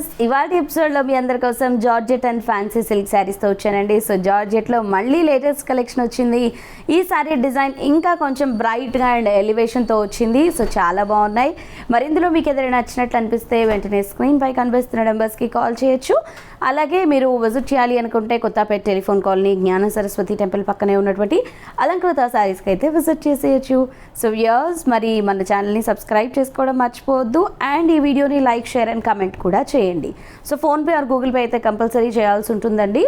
Viewers, ఇవాళ ఎపిసోడ్లో మీ అందరి కోసం జార్జెట్ అండ్ ఫ్యాన్సీ సిల్క్ శారీస్తో వచ్చానండి. సో జార్జెట్లో మళ్ళీ లేటెస్ట్ కలెక్షన్ వచ్చింది. ఈ శారీ డిజైన్ ఇంకా కొంచెం బ్రైట్గా అండ్ ఎలివేషన్తో వచ్చింది. సో చాలా బాగున్నాయి. మరి ఇందులో మీకు ఏదైనా నచ్చినట్లు అనిపిస్తే వెంటనే స్క్రీన్ పై కనిపిస్తున్న నెంబర్స్కి కాల్ చేయొచ్చు. అలాగే మీరు విజిట్ చేయాలి అనుకుంటే కొత్తపేట టెలిఫోన్ కాలనీ జ్ఞాన సరస్వతి టెంపుల్ పక్కనే ఉన్నటువంటి అలంకృత శారీస్కి అయితే విజిట్ చేసేయచ్చు. సో వ్యూవర్స్, మరి మన ఛానల్ని సబ్స్క్రైబ్ చేసుకోవడం మర్చిపోవద్దు అండ్ ఈ వీడియోని లైక్, షేర్ అండ్ కమెంట్ కూడా చేయండి. So PhonePe or Google Pay అయితే కంపల్సరీ చేయాల్సి ఉంటుందండి.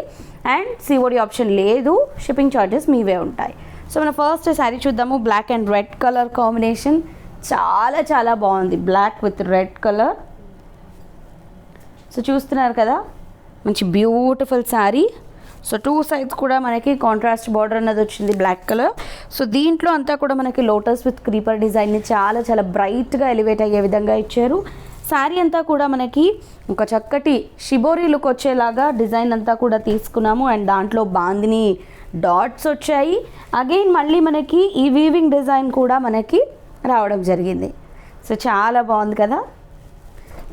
అండ్ సిఓడి ఆప్షన్ లేదు, షిప్పింగ్ ఛార్జెస్ మీవే ఉంటాయి. సో మన ఫస్ట్ శారీ చూద్దాము. Black and red colour combination చాలా చాలా బాగుంది. Black with red colour. So చూస్తున్నారు కదా, మంచి beautiful sari. So two sides కూడా మనకి కాంట్రాస్ట్ బార్డర్ అన్నది వచ్చింది బ్లాక్ కలర్. సో దీంట్లో అంతా కూడా మనకి లోటస్ విత్ క్రీపర్ డిజైన్ని చాలా చాలా బ్రైట్గా ఎలివేట్ అయ్యే విధంగా ఇచ్చారు. శారీ అంతా కూడా మనకి ఒక చక్కటి షిబోరీ లుక్ వచ్చేలాగా డిజైన్ అంతా కూడా తీసుకున్నాము. అండ్ దాంట్లో బాందిని డాట్స్ వచ్చాయి. అగైన్ మళ్ళీ మనకి ఈ వీవింగ్ డిజైన్ కూడా మనకి రావడం జరిగింది. సో చాలా బాగుంది కదా.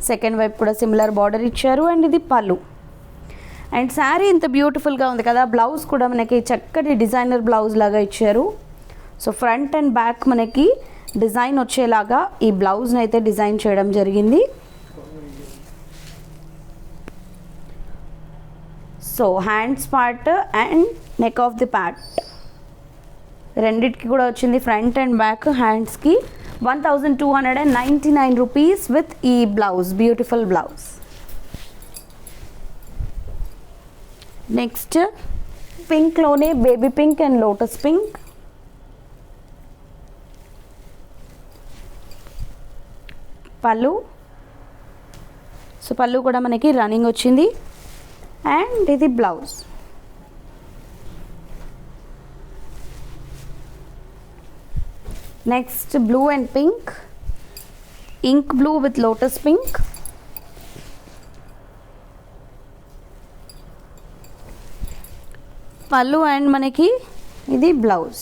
సెకండ్ వైపు కూడా సిమిలర్ బార్డర్ ఇచ్చారు. అండ్ ఇది పళ్ళు. అండ్ శారీ ఇంత బ్యూటిఫుల్గా ఉంది కదా. బ్లౌజ్ కూడా మనకి చక్కటి డిజైనర్ బ్లౌజ్ లాగా ఇచ్చారు. సో ఫ్రంట్ అండ్ బ్యాక్ మనకి డిజైన్ వచ్చేలాగా ఈ బ్లౌజ్ని అయితే డిజైన్ చేయడం జరిగింది. So hands part and neck of the part రెండిటికి కూడా వచ్చింది. ఫ్రంట్ అండ్ బ్యాక్ హ్యాండ్స్కి 1299 రూపీస్ విత్ ఈ బ్లౌజ్, బ్యూటిఫుల్ బ్లౌజ్. నెక్స్ట్ పింక్లోనే baby pink and lotus pink. Pallu. So pallu కూడా మనకి రన్నింగ్ వచ్చింది. అండ్ ఇది blouse. Next blue and pink, ink blue with lotus pink. Pallu and మనకి ఇది blouse.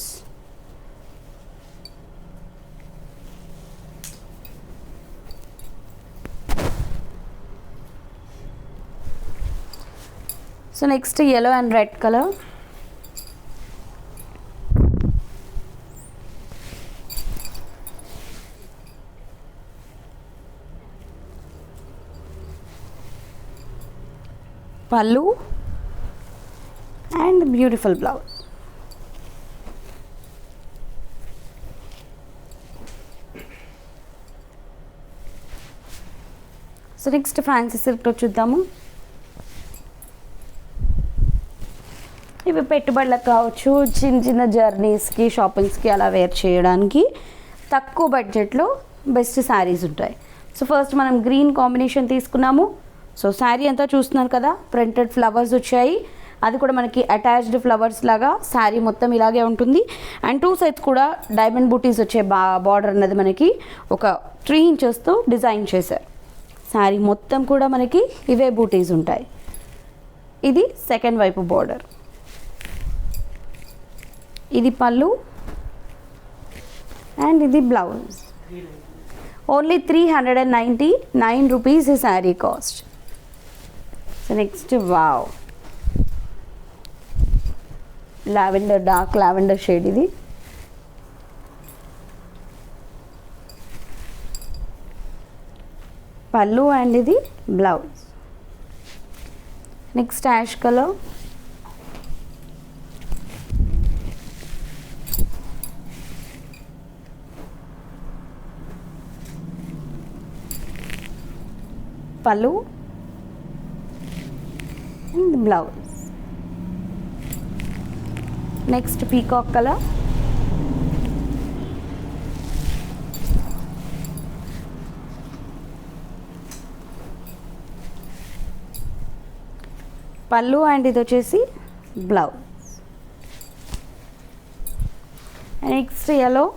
So next yellow and red colour. Pallu and beautiful blouse. So next fancy సిల్క్లో చూద్దాము. ఇవి పెట్టుబడులకు కావచ్చు, చిన్న చిన్న జర్నీస్కి, షాపింగ్స్కి అలా వేర్ చేయడానికి తక్కువ బడ్జెట్లో బెస్ట్ శారీస్ ఉంటాయి. సో ఫస్ట్ మనం గ్రీన్ కాంబినేషన్ తీసుకున్నాము. సో శారీ అంతా చూస్తున్నారు కదా, ప్రింటెడ్ ఫ్లవర్స్ వచ్చాయి. అది కూడా మనకి అటాచ్డ్ ఫ్లవర్స్ లాగా శారీ మొత్తం ఇలాగే ఉంటుంది. అండ్ టూ సైడ్స్ కూడా డైమండ్ బూటీస్ వచ్చే బార్డర్ అన్నది మనకి ఒక 3 ఇంచెస్తో డిజైన్ చేశారు. శారీ మొత్తం కూడా మనకి ఇవే బూటీస్ ఉంటాయి. ఇది సెకండ్ వైపు బార్డర్. ఇది పళ్ళు అండ్ ఇది బ్లౌజ్. ఓన్లీ 399 రూపీస్ ఈ sari cost. So next wow, lavender, dark lavender shade. ఇది పళ్ళు అండ్ ఇది blouse. Next ash colour. Pallu and blouse. Next peacock colour. Pallu and ఇది వచ్చేసి blouse. Next yellow.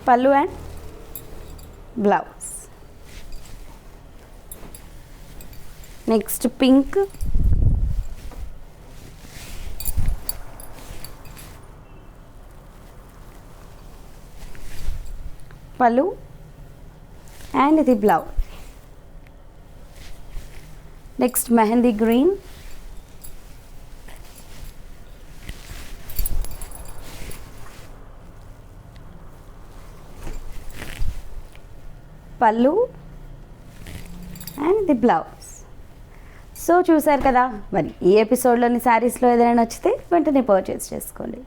Pallu and blouse. Next pink. Pallu and ఇది blouse. Next mehndi green, pallu and the blouse. So చూసారు కదా, మరి ఈ ఎపిసోడ్లోని శారీస్లో ఏదైనా నచ్చితే వెంటనే పర్చేస్ చేసుకోండి.